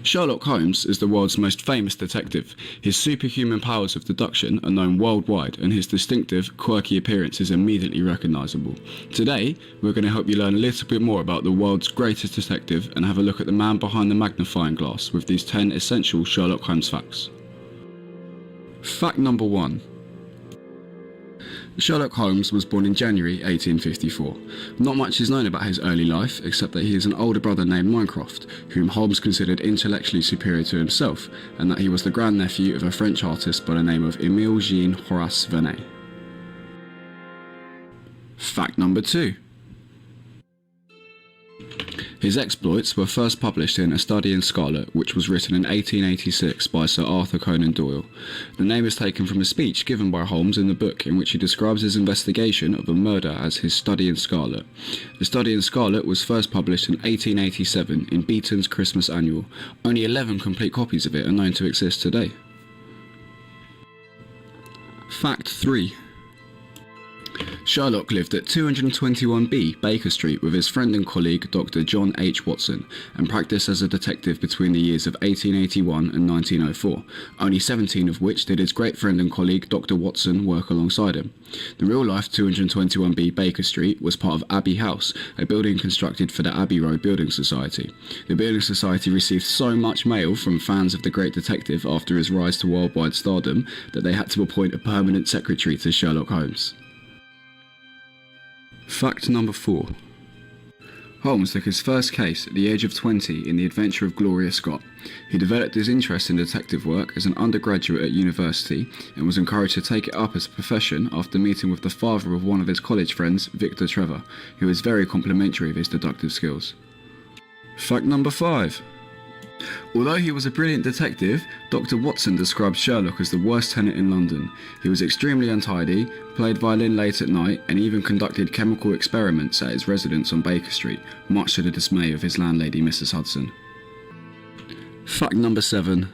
Sherlock Holmes is the world's most famous detective. His superhuman powers of deduction are known worldwide, and his distinctive, quirky appearance is immediately recognisable. Today, we're going to help you learn a little bit more about the world's greatest detective and have a look at the man behind the magnifying glass with these 10 essential Sherlock Holmes facts. Fact number 1. Sherlock Holmes was born in January 1854. Not much is known about his early life, except that he has an older brother named Mycroft, whom Holmes considered intellectually superior to himself, and that he was the grandnephew of a French artist by the name of Émile Jean Horace Vernet. Fact number 2. His exploits were first published in A Study in Scarlet, which was written in 1886 by Sir Arthur Conan Doyle. The name is taken from a speech given by Holmes in the book in which he describes his investigation of a murder as his Study in Scarlet. The Study in Scarlet was first published in 1887 in Beeton's Christmas Annual. Only 11 complete copies of it are known to exist today. Fact 3. Sherlock lived at 221B Baker Street with his friend and colleague Dr. John H. Watson and practiced as a detective between the years of 1881 and 1904, only 17 of which did his great friend and colleague Dr. Watson work alongside him. The real-life 221B Baker Street was part of Abbey House, a building constructed for the Abbey Road Building Society. The Building Society received so much mail from fans of the great detective after his rise to worldwide stardom that they had to appoint a permanent secretary to Sherlock Holmes. Fact number 4. Holmes took his first case at the age of 20 in The Adventure of Gloria Scott. He developed his interest in detective work as an undergraduate at university and was encouraged to take it up as a profession after meeting with the father of one of his college friends, Victor Trevor, who was very complimentary of his deductive skills. Fact number 5. Although he was a brilliant detective, Dr. Watson described Sherlock as the worst tenant in London. He was extremely untidy, played violin late at night, and even conducted chemical experiments at his residence on Baker Street, much to the dismay of his landlady, Mrs. Hudson. Fact number 7.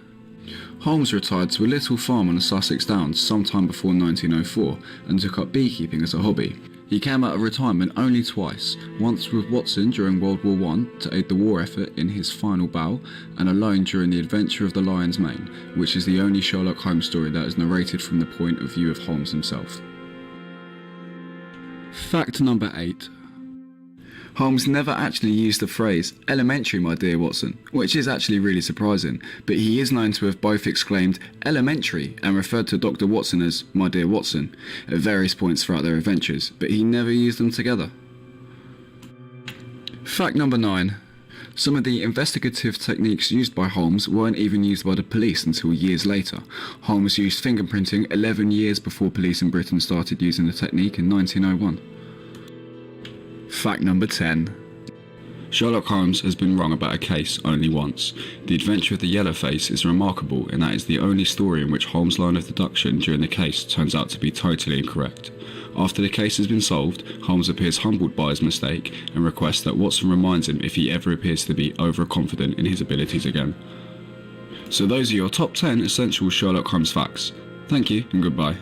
Holmes retired to a little farm on the Sussex Downs sometime before 1904 and took up beekeeping as a hobby. He came out of retirement only twice, once with Watson during World War I to aid the war effort in his final battle, and alone during The Adventure of the Lion's Mane, which is the only Sherlock Holmes story that is narrated from the point of view of Holmes himself. Fact number 8. Holmes never actually used the phrase, "Elementary, my dear Watson," which is actually really surprising, but he is known to have both exclaimed, "Elementary," and referred to Dr. Watson as, "My dear Watson," at various points throughout their adventures, but he never used them together. Fact number 9. Some of the investigative techniques used by Holmes weren't even used by the police until years later. Holmes used fingerprinting 11 years before police in Britain started using the technique in 1901. Fact number 10. Sherlock Holmes has been wrong about a case only once. The Adventure of the Yellow Face is remarkable in that it's the only story in which Holmes' line of deduction during the case turns out to be totally incorrect. After the case has been solved, Holmes appears humbled by his mistake and requests that Watson reminds him if he ever appears to be overconfident in his abilities again. So those are your top 10 essential Sherlock Holmes facts. Thank you and goodbye.